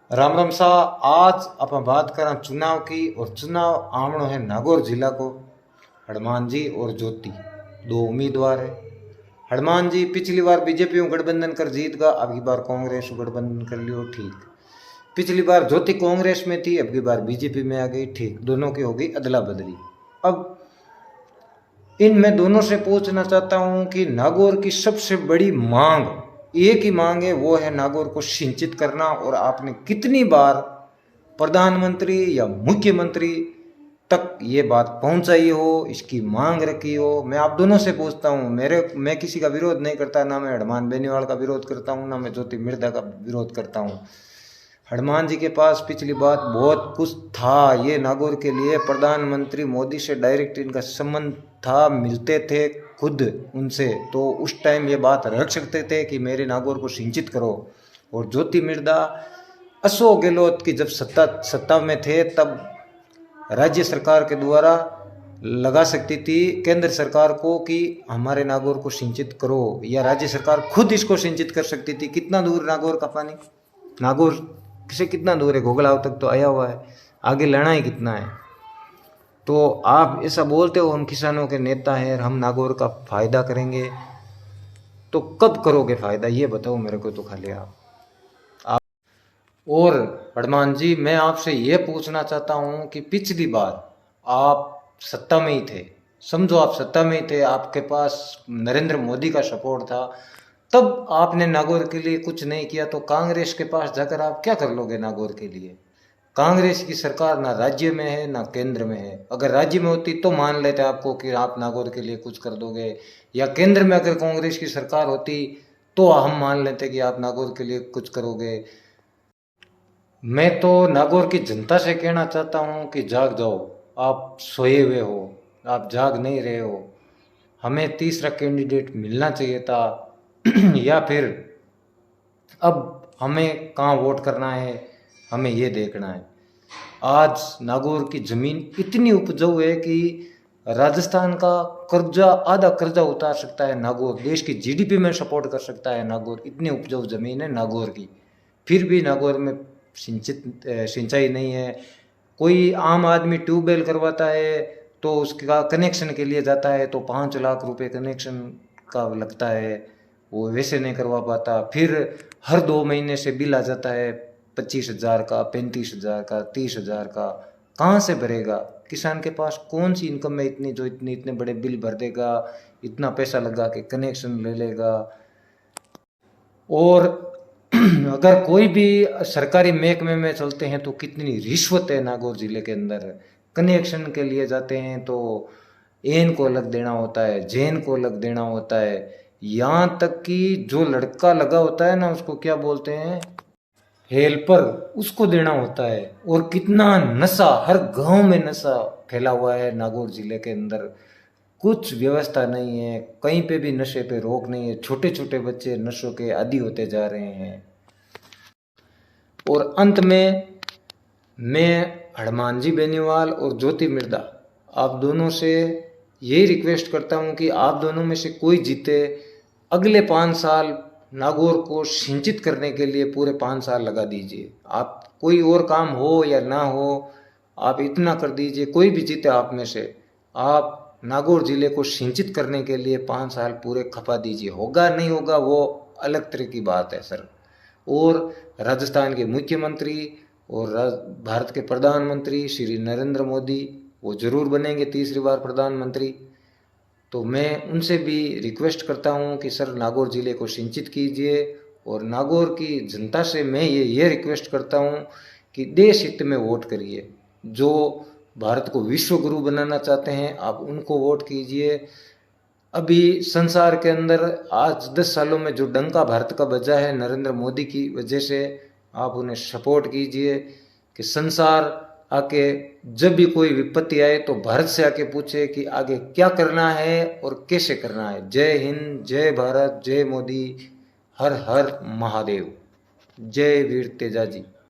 राम राम सा। आज अपन बात करें चुनाव की। और चुनाव आमणो है नागौर जिला को। हनुमान जी और ज्योति दो उम्मीदवार है। हनुमान जी पिछली बार बीजेपी गठबंधन कर जीत गया, अब की बार कांग्रेस गठबंधन कर लियो, ठीक। पिछली बार ज्योति कांग्रेस में थी, अब की बार बीजेपी में आ गई, ठीक। दोनों की हो गई अदला बदली। अब इन मैं दोनों से पूछना चाहता हूं कि नागौर की सबसे बड़ी मांग, एक ही मांग है, वो है नागौर को सिंचित करना। और आपने कितनी बार प्रधानमंत्री या मुख्यमंत्री तक ये बात पहुंचाई हो, इसकी मांग रखी हो। मैं आप दोनों से पूछता हूं। मैं किसी का विरोध नहीं करता, ना मैं हनुमान बेनीवाल का विरोध करता हूं, ना मैं ज्योति मिर्धा का विरोध करता हूं। हनुमान जी के पास पिछली बात बहुत कुछ था। ये नागौर के लिए प्रधानमंत्री मोदी से डायरेक्ट इनका संबंध था, मिलते थे खुद उनसे, तो उस टाइम ये बात रख सकते थे कि मेरे नागौर को सिंचित करो। और ज्योति मिर्धा अशोक गहलोत की जब सत्ता में थे, तब राज्य सरकार के द्वारा लगा सकती थी केंद्र सरकार को कि हमारे नागौर को सिंचित करो, या राज्य सरकार खुद इसको सिंचित कर सकती थी। कितना दूर नागौर का पानी, नागौर से कितना दूर है, घोगलाव तक तो आया हुआ है, आगे लेना ही कितना है। तो आप ऐसा बोलते हो हम किसानों के नेता हैं, हम नागौर का फायदा करेंगे, तो कब करोगे फायदा, ये बताओ मेरे को तो खाली आप। और हनुमान जी, मैं आपसे ये पूछना चाहता हूं कि पिछली बार आप सत्ता में ही थे, समझो आप सत्ता में ही थे, आपके पास नरेंद्र मोदी का सपोर्ट था, तब आपने नागौर के लिए कुछ नहीं किया, तो कांग्रेस के पास जाकर आप क्या कर लोगे नागौर के लिए। कांग्रेस की सरकार ना राज्य में है ना केंद्र में है। अगर राज्य में होती तो मान लेते आपको कि आप नागौर के लिए कुछ कर दोगे, या केंद्र में अगर कांग्रेस की सरकार होती तो हम मान लेते कि आप नागौर के लिए कुछ करोगे। मैं तो नागौर की जनता से कहना चाहता हूं कि जाग जाओ, आप सोए हुए हो, आप जाग नहीं रहे हो। हमें तीसरा कैंडिडेट मिलना चाहिए था या फिर अब हमें कहाँ वोट करना है, हमें ये देखना है। आज नागौर की जमीन इतनी उपजाऊ है कि राजस्थान का कर्जा, आधा कर्जा उतार सकता है नागौर, देश की जीडीपी में सपोर्ट कर सकता है नागौर, इतनी उपजाऊ जमीन है नागौर की। फिर भी नागौर में सिंचाई नहीं है। कोई आम आदमी ट्यूबवेल करवाता है तो उसका कनेक्शन के लिए जाता है तो 5 लाख रुपए कनेक्शन का लगता है, वो वैसे नहीं करवा पाता। फिर हर 2 महीने से बिल आ जाता है 25,000 का, 35,000 का, 30,000 का। कहाँ से भरेगा? किसान के पास कौन सी इनकम है इतनी जो इतने बड़े बिल भर देगा, इतना पैसा लगा के कनेक्शन ले लेगा। और अगर कोई भी सरकारी महकमे में चलते हैं तो कितनी रिश्वत है नागौर जिले के अंदर। कनेक्शन के लिए जाते हैं तो एन को अलग देना होता है, जेन को अलग देना होता है, यहाँ तक कि जो लड़का लगा होता है ना, उसको क्या बोलते हैं, हेल्पर, उसको देना होता है। और कितना नशा, हर गांव में नशा फैला हुआ है नागौर जिले के अंदर। कुछ व्यवस्था नहीं है, कहीं पे भी नशे पे रोक नहीं है। छोटे छोटे बच्चे नशों के आदी होते जा रहे हैं। और अंत में मैं हनुमान जी बेनीवाल और ज्योति मिर्धा, आप दोनों से यही रिक्वेस्ट करता हूं कि आप दोनों में से कोई जीते, अगले 5 साल नागौर को सिंचित करने के लिए पूरे 5 साल लगा दीजिए। आप कोई और काम हो या ना हो, आप इतना कर दीजिए, कोई भी जीते आप में से, आप नागौर जिले को सिंचित करने के लिए 5 साल पूरे खपा दीजिए। होगा नहीं होगा वो अलग तरह की बात है सर। और राजस्थान के मुख्यमंत्री और भारत के प्रधानमंत्री श्री नरेंद्र मोदी, वो जरूर बनेंगे तीसरी बार प्रधानमंत्री। तो मैं उनसे भी रिक्वेस्ट करता हूं कि सर नागौर जिले को सिंचित कीजिए। और नागौर की जनता से मैं ये रिक्वेस्ट करता हूं कि देश हित में वोट करिए। जो भारत को विश्व गुरु बनाना चाहते हैं आप उनको वोट कीजिए। अभी संसार के अंदर आज 10 सालों में जो डंका भारत का बजा है नरेंद्र मोदी की वजह से, आप उन्हें सपोर्ट कीजिए कि संसार आके जब भी कोई विपत्ति आए तो भारत से आके पूछे कि आगे क्या करना है और कैसे करना है। जय हिंद, जय भारत, जय मोदी, हर हर महादेव, जय वीर तेजाजी।